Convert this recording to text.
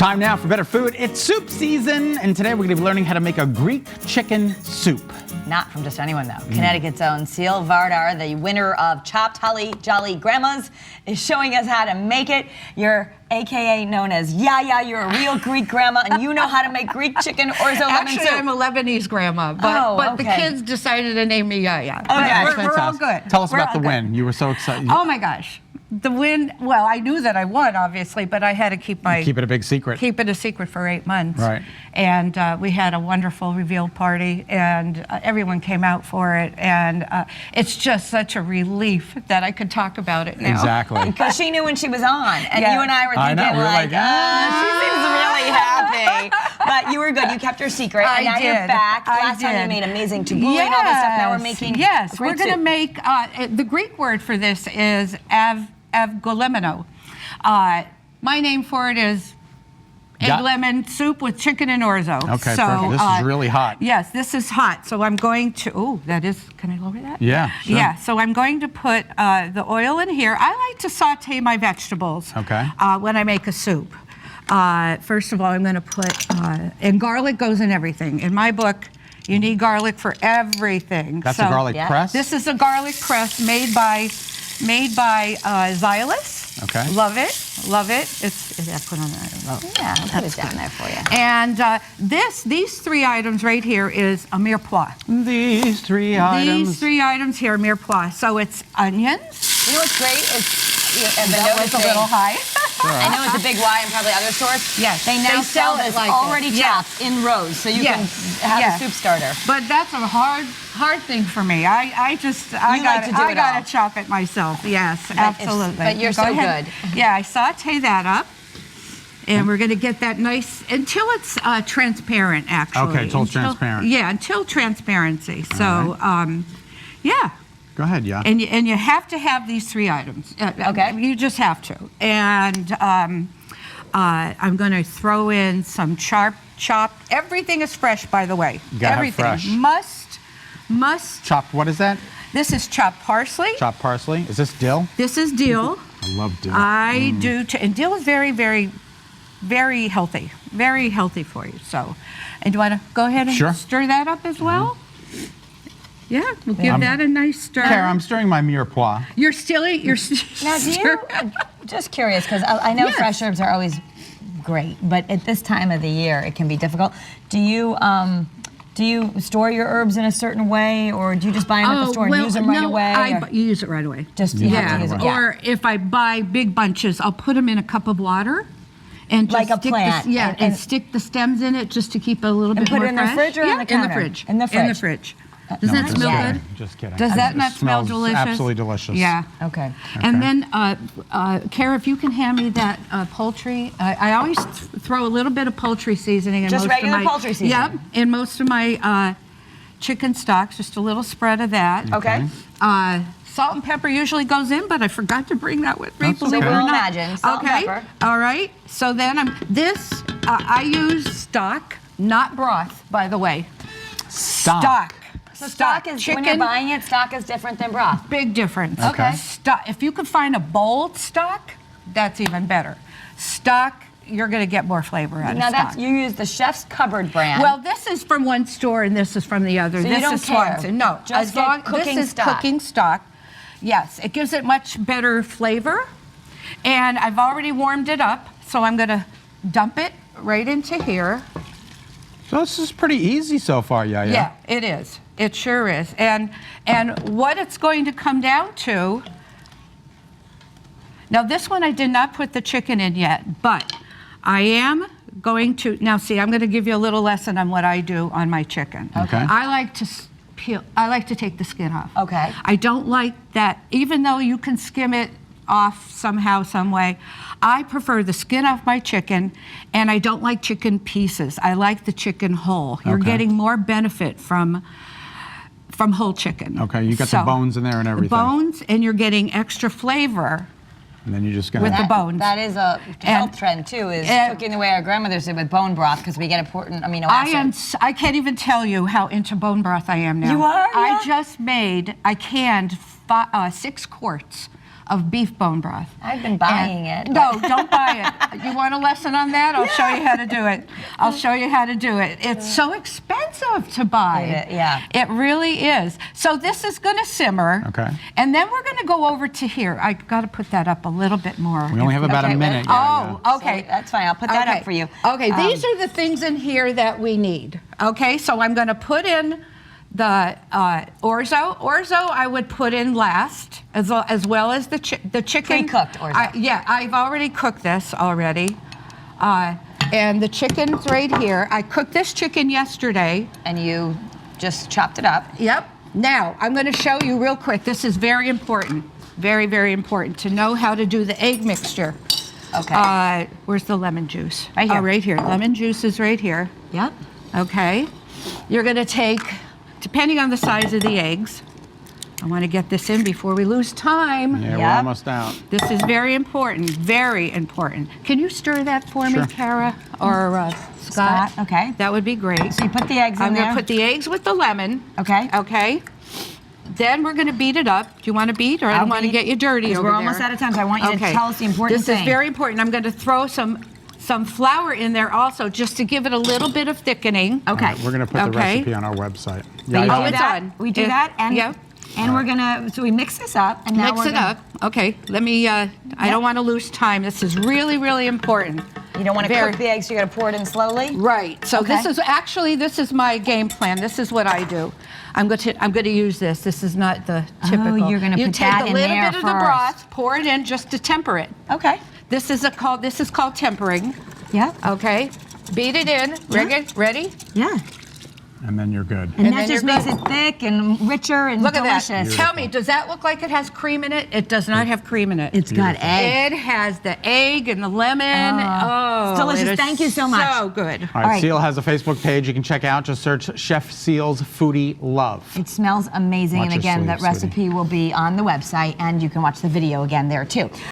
Time now for better food. It's soup season, and today we're going to be learning how to make a Greek chicken soup. Not from just anyone, though. Connecticut's own Seal Vardar, the winner of Chopped Holly Jolly Grandmas, is showing us how to make it. You're AKA known as Yaya. You're a real Greek grandma, and you know how to make Greek chicken orzo lemon soup. Actually, I'm a Lebanese grandma, but the kids decided to name me Yaya. Okay. We're all good. Tell us We're about the all win. You were so excited. Oh my gosh. The win, well, I knew that I won, obviously, but I had to keep it a big secret. Keep it a secret for 8 months. Right. And we had a wonderful reveal party, and everyone came out for it, and it's just such a relief that I could talk about it now. Exactly. Because she knew when she was on, and you and I were thinking, we were like, she seems really happy. But you were good. You kept your secret, and now you're back. Last time you made amazing tabbouleh and all this stuff. Now we're making we're going to make, the Greek word for this is avgolemono. My name for it is egg lemon soup with chicken and orzo. Okay, perfect. This is really hot. Yes, this is hot. So I'm going to, can I lower that? Yeah, sure. Yeah, so I'm going to put the oil in here. I like to saute my vegetables when I make a soup. First of all, I'm going to put, and garlic goes in everything. In my book, you need garlic for everything. That's a garlic press? This is a garlic press made by Xylus. Okay. Love it. Love it. I put on that. Yeah, I'll put it down there for you. And these 3 items right here is a mirepoix. These 3 items. These 3 items here, mirepoix. So it's onions. You know what's great is That was a little high. I know it's a big Y and probably other stores. Yes. They now sell this like already this. chopped in rows, so you can have a soup starter. But that's a hard thing for me. I gotta chop it myself. Yes, absolutely. But you're so good. Yeah, I saute that up. And we're going to get that nice, until it's transparent, actually. Okay, until transparent. Yeah, until transparency. So, yeah. Go ahead, yeah. And you have to have these 3 items. Okay. You just have to. And I'm going to throw in some chopped. Everything is fresh, by the way. You gotta everything. have fresh. Must. Chopped, what is that? This is chopped parsley. Chopped parsley. Is this dill? This is dill. I love dill. I do too. And dill is very, very, very healthy. Very healthy for you. So, and do you want to go ahead and stir that up as well? Yeah, we'll give that a nice stir. Kara, I'm stirring my mirepoix. You're still now, do you, just curious, because I know fresh herbs are always great, but at this time of the year, it can be difficult. Do you store your herbs in a certain way, or do you just buy them at the store and use them right away? You use it right away. Just you have to use it. Yeah. Or if I buy big bunches, I'll put them in a cup of water. And just like a plant. And stick the stems in it just to keep it a little bit more fresh. And put it in the fridge or on the counter? In the fridge. In the fridge. In the fridge. Does that smell good? Just kidding. Does that not smell delicious? Absolutely delicious. Yeah. Okay. And then, Kara, if you can hand me that poultry, I always throw a little bit of poultry seasoning in just most regular of my poultry seasoning. Yep, in most of my chicken stocks, just a little spread of that. Okay. Salt and pepper usually goes in, but I forgot to bring that with me. That's okay. So we'll imagine salt and pepper. All right. So then I use stock, not broth, by the way. Stock. So stock is, when you're buying it, stock is different than broth. Big difference. Okay. Stock. If you can find a bold stock, that's even better. Stock, you're going to get more flavor out of stock. Now you use the Chef's Cupboard brand. Well, this is from one store and this is from the other. So this you don't is care. Swanson. No, just cooking this is stock. Cooking stock. Yes, it gives it much better flavor. And I've already warmed it up, so I'm going to dump it right into here. So this is pretty easy so far, Yaya. Yeah, it is. It sure is. And what it's going to come down to, now this one I did not put the chicken in yet, but I am going to, now see, I'm going to give you a little lesson on what I do on my chicken. Okay. I like to I like to take the skin off. Okay. I don't like that, even though you can skim it off somehow, some way. I prefer the skin off my chicken, and I don't like chicken pieces. I like the chicken whole. You're getting more benefit from whole chicken. Okay, you got the bones in there and everything. The bones, and you're getting extra flavor. And then you're just gonna with the bones. That is a health trend too, is cooking the way our grandmothers did with bone broth, because we get important amino acids. I can't even tell you how into bone broth I am now. You are? I just made, I canned 6 quarts of beef bone broth. I've been buying it. No, don't buy it. You want a lesson on that? I'll show you how to do it. I'll show you how to do it. It's so expensive to buy. Yeah. It really is. So this is going to simmer. Okay. And then we're going to go over to here. I got to put that up a little bit more. We only have about a minute. Oh, okay. So that's fine. I'll put that up for you. Okay, these are the things in here that we need. Okay, so I'm going to put in the orzo. Orzo I would put in last, as well as the chicken. Pre-cooked orzo. Yeah, I've already cooked this already. And the chicken's right here. I cooked this chicken yesterday. And you just chopped it up. Yep. Now, I'm going to show you real quick. This is very important. Very, very important to know how to do the egg mixture. Okay. Where's the lemon juice? Right here. Oh, right here. Lemon juice is right here. Yep. Okay. You're going to take, depending on the size of the eggs, I want to get this in before we lose time. Yeah, we're Yep. almost out. This is very important, very important. Can you stir that for Sure. me, Kara or Scott? Okay. That would be great. So you put the eggs in I'm there. going to put the eggs with the lemon. Okay. Okay. Then we're going to beat it up. Do you want to beat, or I don't want to get you dirty over We're there? almost out of time, so I want you to tell us the important This thing. is very important. I'm going to throw some flour in there also, just to give it a little bit of thickening. Okay. All right, we're going to put the Okay. recipe on our website. We Yeah, do Oh, it's that. on. We do Yeah. that, and Yep. and we're gonna. So we mix this up, and now Mix we're it gonna, up. Okay, let me, I don't want to lose time. This is really, really important. You don't want to Very- cook the eggs, so you're gonna pour it in slowly. Right. So Okay. this is my game plan. This is what I do. I'm going to use this. This is not the typical. you're gonna you put take that a in little there bit of the first. broth, pour it in just to temper it. Okay. This is called tempering. Yep. Okay. Beat it in. Ready? Yeah. And then you're good. And And that then just you're makes good. it thick and richer and Look delicious. at that. Tell me, does that look like it has cream in it? It does not have cream in it. It's got egg. It has the egg and the lemon. Oh, It's delicious. it is Thank you so much. So good. All right, Seal has a Facebook page you can check out. Just search Chef Seal's Foodie Love. It smells amazing, Watch and your again, sleeves, that recipe will be on the website, and you can watch the video again there too.